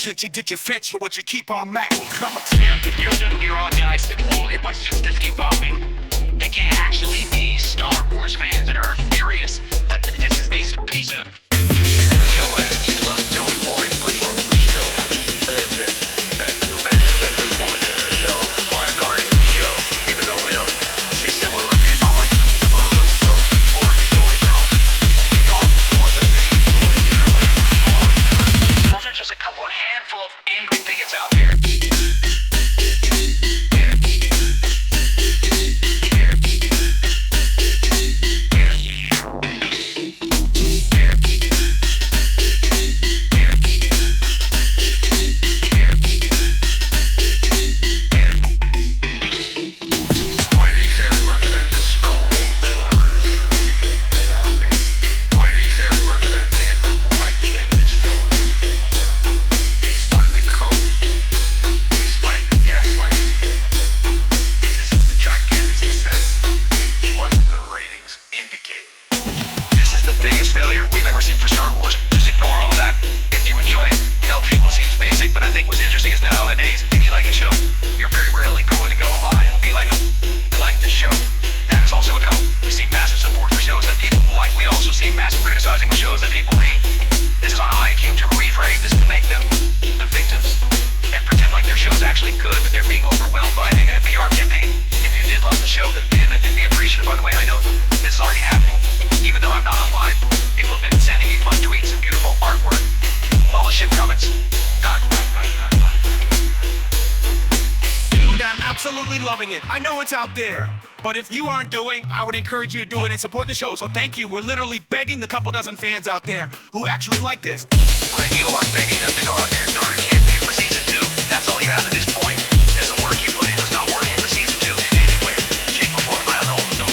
Did you fetch or would you keep on macking? Come on. You're all guys that won't let my sisters keep bombing. They can't actually be Star Wars fans that are furious that this is these pizza. Just a couple handful of angry bigots out there. Failure we've ever seen for Star Wars. Just ignore all that. If you enjoy it, tell people it seems basic, but I think what's interesting is the holidays. If you like a show, you're very rarely going to go by and be like, I like this show. That is also a no. We see massive support for shows that people like. We also see massive criticizing of shows that people hate. This is on how I came to reframe this to make them the victims and pretend like their show's actually good, but they're being overwhelmed by a negative PR campaign. If you did love the show, then be appreciative. By the way, I know this is already happening, even though I'm not online. People have been sending me fun tweets and beautiful artwork. All the shit comments. Dude, I'm absolutely loving it. I know it's out there. But if you aren't doing, I would encourage you to do it and support the show. So thank you. We're literally begging the couple dozen fans out there who actually like this. When you are begging them to go out there and start a campaign for season 2, that's all you have at this point. There's the work you put in was not working for season 2 in any way, shape, or form. I don't know.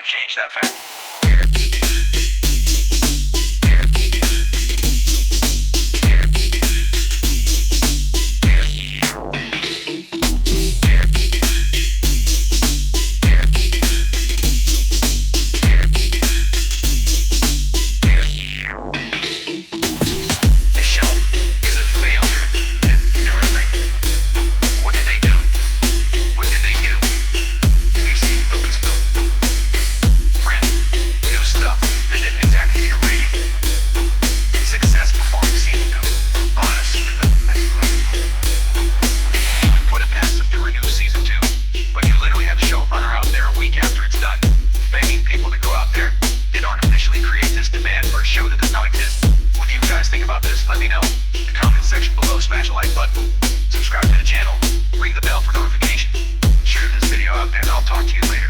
Change that fact. Let me know in the comment section below. Smash the like button, subscribe to the channel, ring the bell for notification, share this video out there, and I'll talk to you later.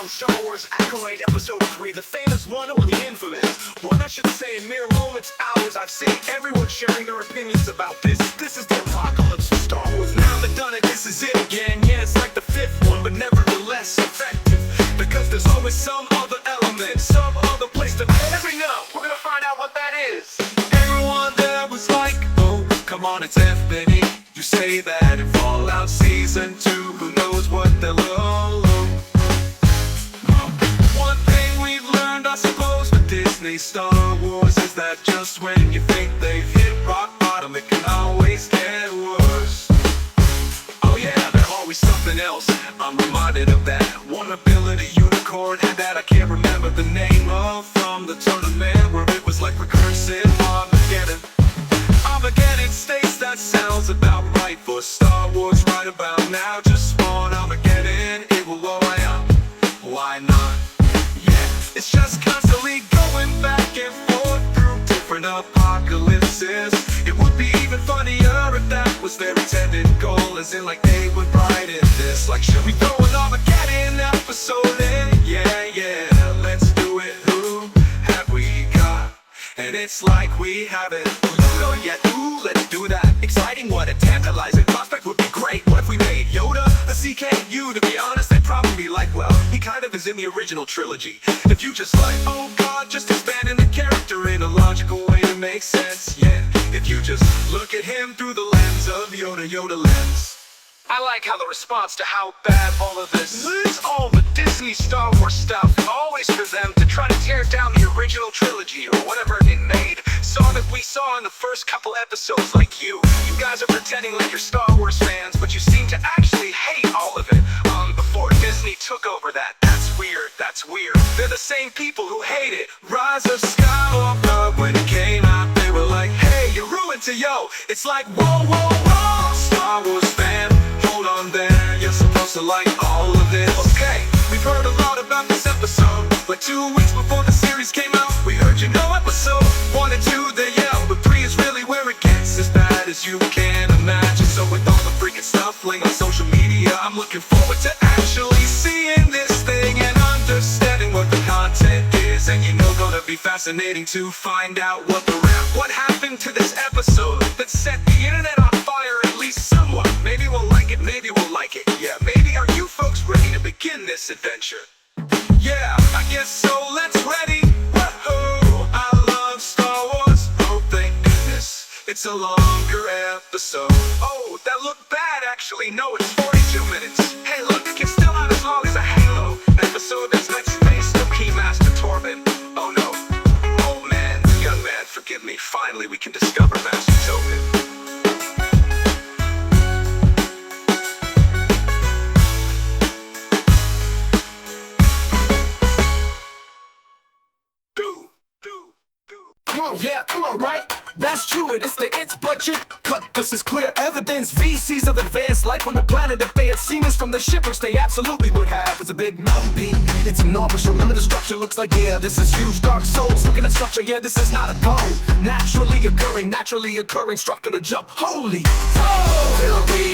Star Wars Acolyte Episode 3, the famous one or the infamous one, I should say. In mere moments, hours, I've seen everyone sharing their opinions about this. This is the apocalypse of Star Wars. Now they've done it, this is it again. Yeah, it's like the 5th one, but nevertheless effective, because there's always some other element, some other place to every now. We're gonna find out what that is. Everyone there was like, oh, come on, it's F-Benny. You say that in Fallout Season 2, who knows what they'll low. One thing we've learned, I suppose, with Disney Star Wars is that just when you think they've hit rock bottom, it can always get worse. Oh yeah, there's always something else. I'm reminded of that one ability unicorn had that I can't remember the name of, from the tournament where it was like recursive Armageddon. Armageddon states that sounds about right for Star Wars right about now. Just spawn Armageddon, it will all I am. why not? Yeah, it's just constantly going back and forth through different apocalypses. It would be even funnier if that was their intended goal, as in like they would write in this. Like, should we throw an Armageddon episode in? Yeah, let's do it. Who have we got? And it's like we haven't Pluto yet. Ooh, let's do that. Exciting, what a tantalizing prospect would be great. What if we made Yoda a CKU? To be honest, they'd probably be like, well, he kind of is in the original trilogy. If you just like, oh god, just expanding the character in a logical way to make sense. Yeah, if you just look at him through the lens of Yoda lens. I like how the response to how bad all of this is, all the Disney Star Wars stuff, always for them to try to tear down the original trilogy or whatever it made. Saw that we saw in the first couple episodes, like you guys are pretending like you're Star Wars fans, but you seem to actually hate all of it, before Disney took over that. That's weird. They're the same people who hated Rise of Skywalker when it came out. They were like, hey, you ruined it, yo. It's like, whoa, Star Wars fan, hold on there, you're supposed to like all of this. Okay, we've heard a lot about this episode, but 2 weeks before the series came out, we heard you know episode 1 and 2, they yell, but 3 is really where it gets as bad as you can imagine. So with all the freaking stuff laying on social media, I'm looking forward to actually seeing this thing and understanding what the content is. And you know, gonna be fascinating to find out what happened to this episode that set the internet on fire, at least somewhat. Maybe we'll like it, maybe we'll like it. Yeah, maybe. Are you folks ready to begin this adventure? Yeah, I guess so, let's ready. Whoa, I love Star Wars, oh thank goodness it's a longer episode. Oh, that looked bad actually, no, it's 42 minutes. Hey look, it's still not as long as a Halo episode that's next space, no Keymaster Torben. Oh no, oh man, young man, forgive me, finally we can discover Master Tobin. Come on, right? That's true, it is the its budget cut. This is clear evidence. VCs of advanced life on the planet. If they had seen us from the shippers, they absolutely would have. It's a big mountain peak, it's enormous. Remember the structure looks like, yeah, this is huge. Dark souls, look at the structure, yeah, this is not a goal. Naturally occurring structure to jump. Holy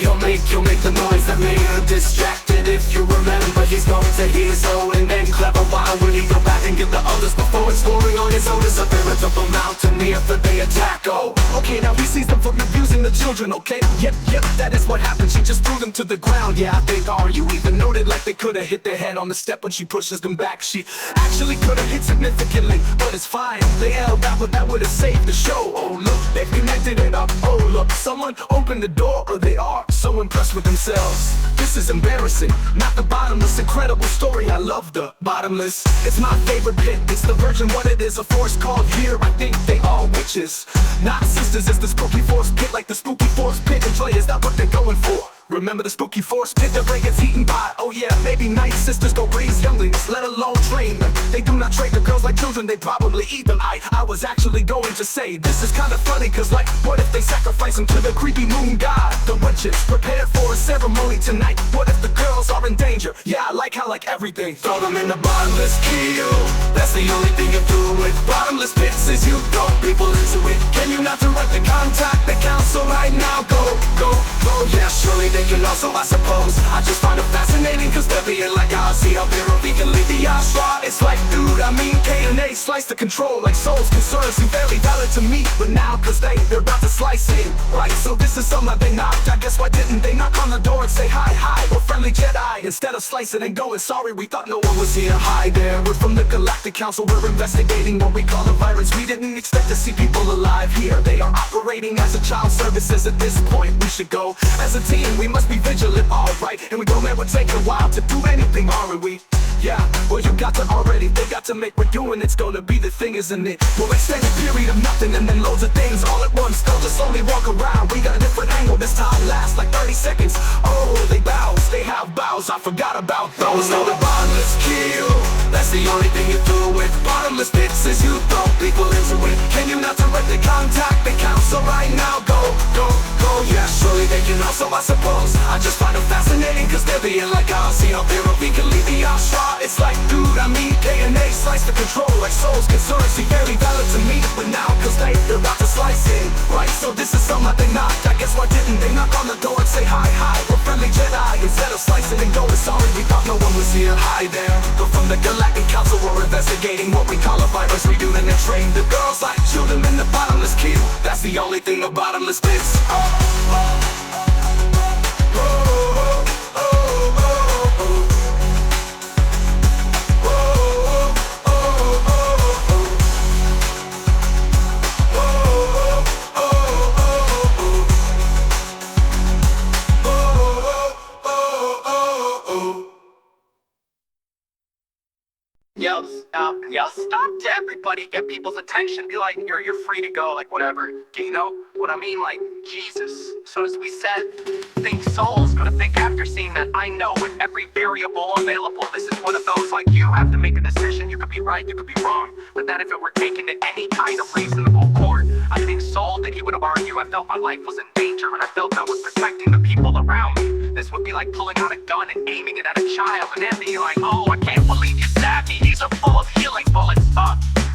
you'll make the noise that made her distracted. If you remember, he's going to his own and then clever. Why would he go back and get the others before exploring on his own? It's a veritable mountaineer for they attack. Oh, okay, now he sees them from abusing the children, okay? Yep, that is what happened. She just threw them to the ground. Yeah, I think, you even noted like they could have hit their head on the step when she pushes them back. She actually could have hit significantly, but it's fine. They held out, but that would have saved the show. Oh look, they connected it up. Oh look, someone opened the door, or they are so impressed with themselves. This is embarrassing, not the bottomless. Incredible story, I love the bottomless. It's my favorite pit, it's the version what it is. A force called here, I think they all witches, not sisters. It's the spooky force pit, like the spooky force pit. And joy is not what they're going for. Remember the spooky force pit, the brain gets eaten by, oh yeah, maybe nice sisters don't raise younglings, let alone train them. They do not treat the girls like children, they probably eat them. I was actually going to say, this is kinda funny, cause like, what if they sacrifice them to the creepy moon god? The witches prepared for a ceremony tonight. What if the girls are in danger? Yeah, I like how like everything, throw them in the bottomless kill. That's the only thing you do with bottomless pits, is you throw people into it. Can you not direct the contact the council right now? Go, yeah, surely they can also, I suppose. I just find it fascinating, cause they're being like, I'll see how we can leave the Ashra. It's like, dude, I mean, K and A slice the control like souls. Concerns seem very valid to me, but now, cause they're about to slice in, right? So this is something that they knocked. I guess why didn't they knock on the door and say hi, or friendly Jedi, instead of slicing and going, sorry, we thought no one was here. Hi there, we're from the Galactic Council, we're investigating what we call a virus. We didn't expect to see people alive here. They are operating as a child services at this point. We should go as a team, we must be vigilant, alright. And we don't ever take a while to do anything, aren't we? Yeah, well you got to already, they got to make we're doing, it's gonna be the thing, isn't it? We'll extend a period of nothing and then loads of things all at once. They'll just slowly walk around, we got a different angle, this time lasts like 30 seconds. Oh, they have bows, I forgot about those. No, the bottomless kill, that's the only thing you do with bottomless pits, is you throw people into it. Can you not directly contact the council right now? Go, yeah, surely they can also, I suppose. I just find it fascinating, cause they're being like, I'll see how we can leave the Ashra. It's like control like souls concerned. See, very valid to me, but now cause they're about to slice it. Right, so this is something they knocked. I guess why didn't they knock on the door and say hi, hi? We're friendly Jedi. Instead of slicing and going, sorry, we thought no one was here. Hi there, but from the Galactic Council, we're investigating what we call a virus. Redoing and train the girls like children in the bottomless key. That's the only thing the bottomless pits. Yo, stop to everybody, get people's attention, be like, you're free to go, like, whatever, you know what I mean, like, Jesus. So as we said, think Soul's gonna think after seeing that. I know with every variable available, this is one of those, like, you have to make a decision, you could be right, you could be wrong, but that if it were taken to any kind of reasonable court, I think Soul, that he would have argued, I felt my life was in danger, and I felt I was protecting the people around me. This would be like pulling out a gun and aiming it at a child, and then being like, oh, I can't believe you stabbed me, these are full of healing bullets.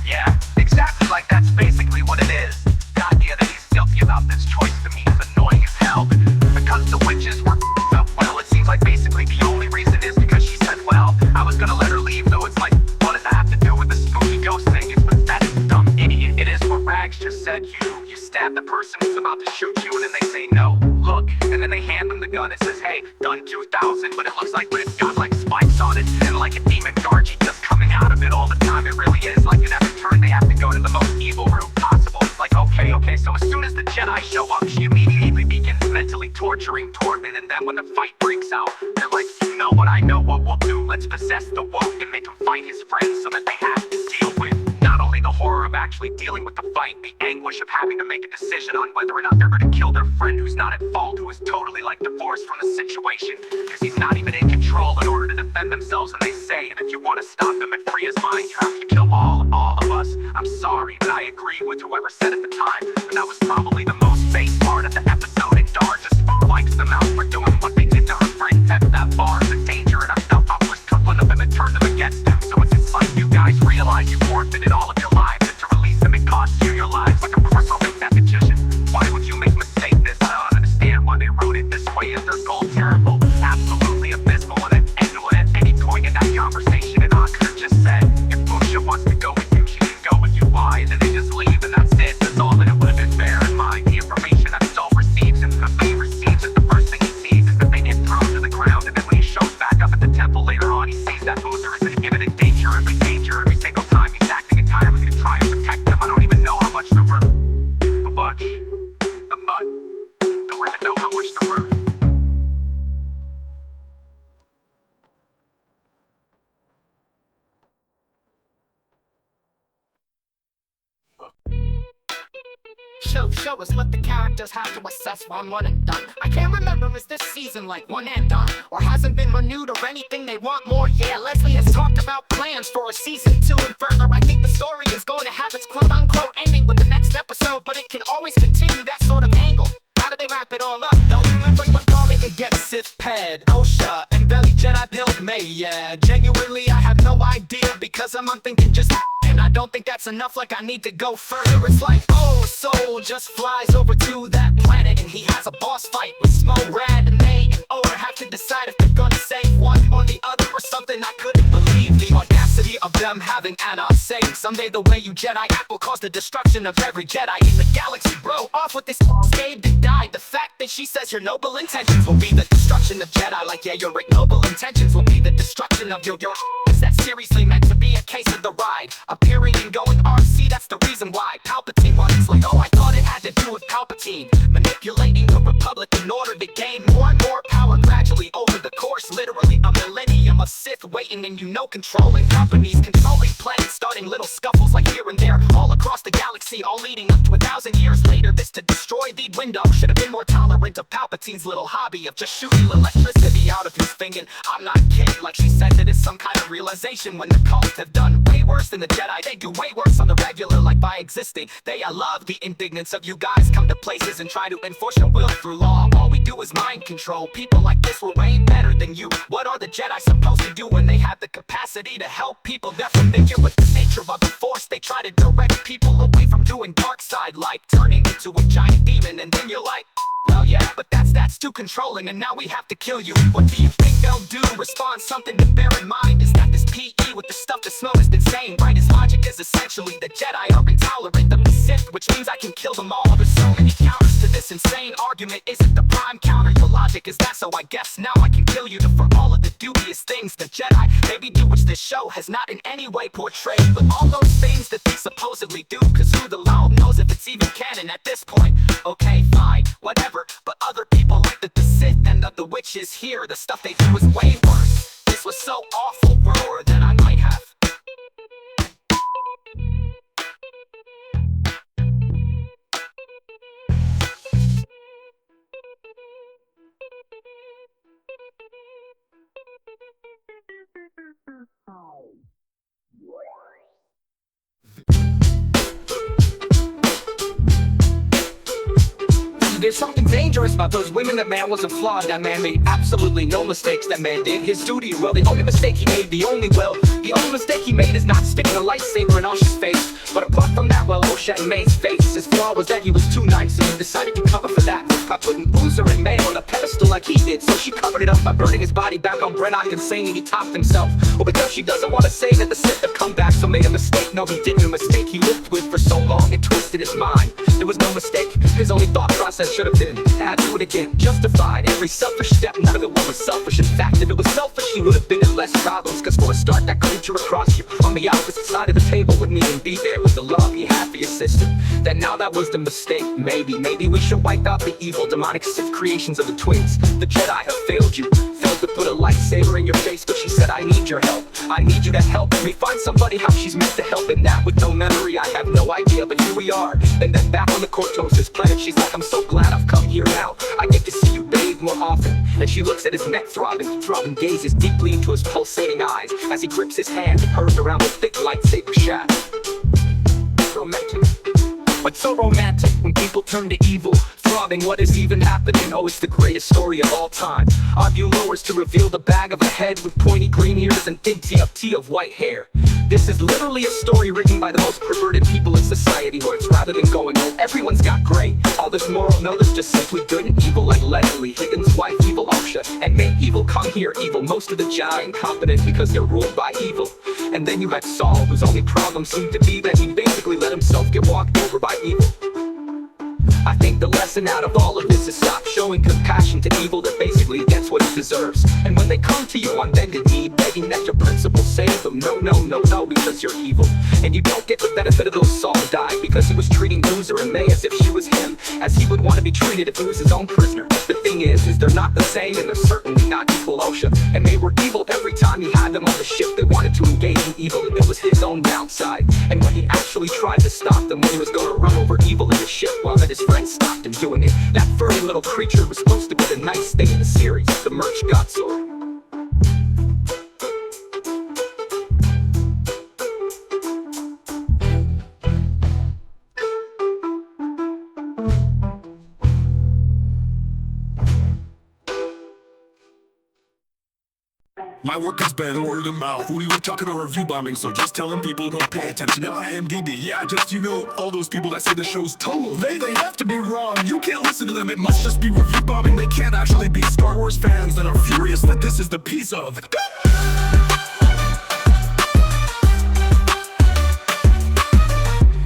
Yeah, exactly, like that's basically what it is. The idea that he's guilty about this choice to me is annoying as hell. Because the witches were up, well, it seems like basically the only reason is because she said, well, I was gonna let her leave, though it's like, what does that have to do with the spooky ghost thing? It's pathetic, dumb idiot. It is what Rags just said, you stab the person who's about to shoot you, and then they say no, look, and then they hand them the gun. It says, hey, done 2000, but it looks like it's got like spikes on it, and like a demon Gargi just coming out of it all the time. It really is like in every turn they have to go to the most evil route possible. It's like, okay, so as soon as the Jedi show up, she immediately begins mentally torturing Torben, and then when the fight breaks out, they're like, you know what, I know what we'll do, let's possess the woke and make him fight his friends so that they have to deal with not only the horror of actually dealing with the fight, the anguish of having to make a decision on whether or not they're going to kill their friend who's not at fault, who is totally like divorced from the situation, because he's not even in control in order to defend themselves, and they say, and if you want to stop him and free his mind, you have to kill all of us. I'm sorry, but I agree with whoever said at the time, and that was probably the most base part of the episode, and Dar just wipes them out for doing what they did to her friend. That bar is a danger, and I felt I was coupling of them and turned them against them. So it's like you guys realize you forfeited all of your lives, and to release them it cost you your lives. Like a personal magician. Why would you make a mistake this? I don't understand why they wrote it this way. Is their goal terrible? Absolutely abysmal. And at any point in that conversation, and I could have just said, if Busha wants to go with you, she can go with you. Why? And then they just leave, and that's it. That's all that it would have been. Bear in mind the information that Soul receives, and the he receives is the first thing he sees is that they get thrown to the ground, and then when he shows back up at the temple later on, he sees that Boozer is in imminent danger every single time. He's acting entirely to try and protect them. I don't even know how much they're worth. The mud. Don't even know how much they're worth. Show us what the characters have to assess one and done. I can't remember, is this season like one and done, or hasn't been renewed or anything they want more? Yeah, Leslie has talked about plans for a season 2 and further. I think the story is going to have its quote-unquote ending with the next episode, but it can always continue that sort of angle. How do they wrap it all up? Don't remember what Garlic and get Sith Pad, OSHA, and Belly Jedi build May. Yeah, genuinely I have no idea, because I'm thinking just and I don't think that's enough, like I need to go further. It's like, oh, Soul just flies over to that planet, and he has a boss fight with Smo, Rad, and May, and Oda have to decide if they're gonna save one or the other or something. I couldn't believe the audacity of them having Anna saying, someday the way you Jedi act will cause the destruction of every Jedi in the galaxy. Bro, off with this scathed and died. The fact that she says your noble intentions will be the destruction of Jedi, like yeah, your noble intentions will be the destruction of your is that seriously meant to be a case of the ride? Appearing and going RC, that's the reason why Palpatine was like, oh, I thought it had to do with Palpatine manipulating the Republic in order to gain more and more power gradually over the course, literally a millennium of Sith waiting, and controlling companies, controlling planets, starting little scuffles like here and there all across the galaxy, all leading up to 1,000 years later. This to destroy the window. Should have been more tolerant of Palpatine's little hobby of just shooting electricity out of his thing. And I'm not kidding, like she said, that it's some kind of realization when the cult have done way worse than the Jedi. They do way worse on the regular, like by existing. I love the indignance of you guys come to places and try to enforce your will through law. All we do is mind control. People like this were way better than you. What are the Jedi supposed supposed to do when they have the capacity to help people? They're familiar with the nature of the force. They try to direct people away from doing dark side, like turning into a giant demon. And then you're like, well yeah, but that's too controlling, and now we have to kill you. What do you think they'll do? Respond. Something to bear in mind is that this PE with the stuff that smells is insane, right? His logic is essentially the Jedi are intolerant of the Sith, which means I can kill them all. There's so many counters to this insane argument. Is it the prime counter? Your logic is that, so I guess now I can kill you for all of the dubious things the Jedi maybe do, which this show has not in any way portrayed. But all those things that they supposedly do, cause who the hell knows if it's even canon at this point? Okay, fine, whatever. But other people like the Sith and the witches here, the stuff they do is way worse. This was so awful, more than I might have. There's something dangerous about those women. That man wasn't flawed. That man made absolutely no mistakes. That man did his duty well. The only mistake he made, the only mistake he made is not sticking a lightsaber in Osha's face. But apart from that, well, Osha and May's face, his flaw was that he was too nice, and he decided to cover for that by putting Boozer and May on a pedestal like he did. So she covered it up by burning his body back on Brennock and saying he topped himself. Well, because she doesn't want to say that the Sith have come back, so made a mistake. No, he didn't. A mistake he lived with for so long, it twisted his mind. There was no mistake. His only thought process should have been, I'd do it again. Justified every selfish step. None of it was selfish. In fact, if it was selfish, he would have been in less problems. Cause for a start, that creature across you on the opposite side of the table wouldn't even be there with the love he had for your sister. That now that was the mistake. Maybe we should wipe out the evil, demonic Sith creations of the twins. The Jedi have failed you. Failed to put a lightsaber in your face, but she said, I need your help. I need you to help me find somebody. How she's meant to help in that with no memory, I have no idea. But here we are, and then back on the Cortosis planet. She's like, I'm so glad I've come here now. I get to see you bathe more often. And she looks at his neck throbbing, gazes deeply into his pulsating eyes as he grips his hand and hers around the thick lightsaber shaft. Romantic. What's so romantic when people turn to evil? Throbbing, what is even happening? Oh, it's the greatest story of all time. Our view lowers to reveal the bag of a head with pointy green ears and big TFT of white hair. This is literally a story written by the most perverted people in society, where it's rather than going, oh, everyone's got gray, all this moral, no, there's just simply good and evil, like Leslie, Higgins' wife, evil Osha, and May evil, come here evil. Most of the Jedi incompetent because they're ruled by evil. And then you had Saul, whose only problem seemed to be that he basically let himself get walked over by evil. I think the lesson out of all of this is stop showing compassion to evil that basically gets what it deserves. And when they come to you on bended knee, begging that your principles save them, no, because you're evil. And you don't get the benefit of those Saul died because he was treating Boozer and May as if she was him, as he would want to be treated if he was his own prisoner. The thing is they're not the same, and they're certainly not equal. Osha and May were evil every time he had them on the ship. They wanted to engage in evil, and it was his own downside. And when he actually tried to stop them, when he was going to run over evil in the ship, well, that his friend stopped him doing it. That furry little creature was supposed to be the nice thing in the series, the merch got sore. My work has been word of mouth. We were talking about review bombing, so just telling people don't pay attention to IMDb. Yeah, just, all those people that say the show's total, they have to be wrong. You can't listen to them, it must just be review bombing. They can't actually be Star Wars fans that are furious that this is the piece of.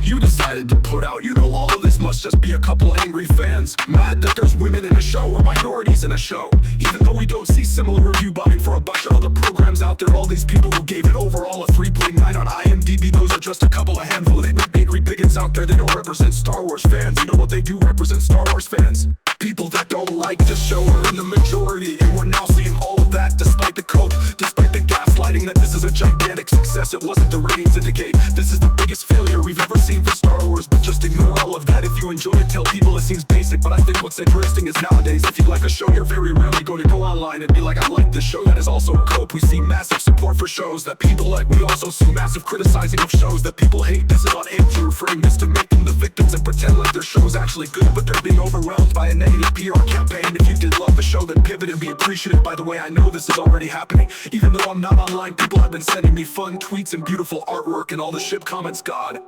You decided to put out, all of this must just be a couple angry fans mad that there's women in a show or minorities in a show. Even though we don't see similar review bombing for a bunch of other programs out there, all these people who gave it overall a 3.9 on IMDb, those are just a couple of handful of angry bigots out there. They don't represent Star Wars fans. You know what they do represent? Star Wars fans. People that don't like the show are in the majority, and we're now seeing all of that despite the cope, despite the gaslighting that this is a gigantic success. It wasn't the ratings indicate. This is the biggest failure we've ever seen for Star Wars, but just ignore all of that if you enjoy enjoy it, tell people it seems basic. But I think what's interesting is nowadays, if you like a show, you're very rarely going to go online and be like, I like this show that is also cope. We see massive support for shows that people like. We also see massive criticizing of shows that people hate. This is on aim to reframe this to make them the victims and pretend like their show's actually good, but they're being overwhelmed by a negative PR campaign. If you did love the show, then pivot and be appreciative. By the way, I know this is already happening. Even though I'm not online, people have been sending me fun tweets and beautiful artwork and all the ship comments. God,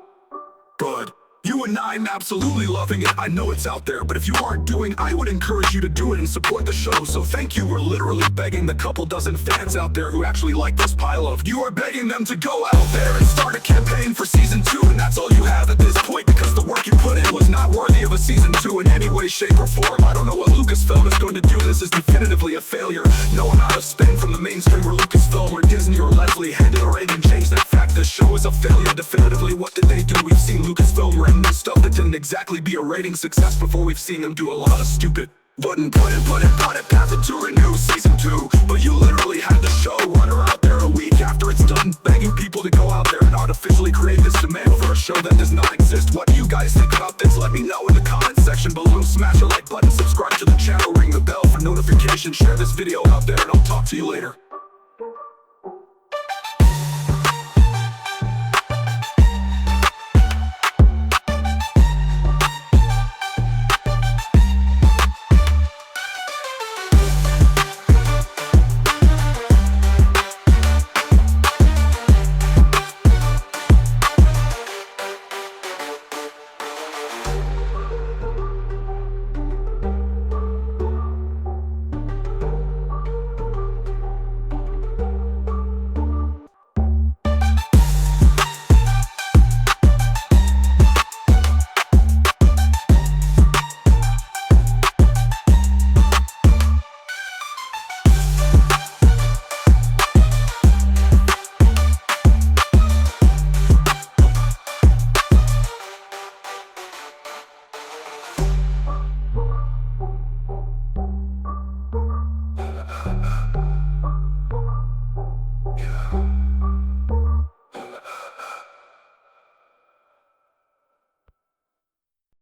bud, you and I'm absolutely loving it. I know it's out there, but if you aren't doing, I would encourage you to do it and support the show. So thank you. We're literally begging the couple dozen fans out there who actually like this pile of. You are begging them to go out there and start a campaign for season 2, and that's all you have at this point, because the work you put in was not worthy of a season 2 in any way, shape, or form. I don't know what Lucasfilm is going to do. This is definitively a failure. No amount of spin from the mainstream or Lucasfilm or Disney or Leslie handed or rating change that fact. This show is a failure. Definitively, what did they do? We've seen Lucasfilm write new stuff that didn't exactly be a rating success before. We've seen them do a lot of stupid button path it to a new season 2. But you literally had the show runner out there a week after it's done, begging people to go out there and artificially create this demand for a show that does not exist. What do you guys think about this? Let me know in the comment section below. Smash the like button, subscribe to the channel, ring the bell for notifications, share this video out there, and I'll talk to you later.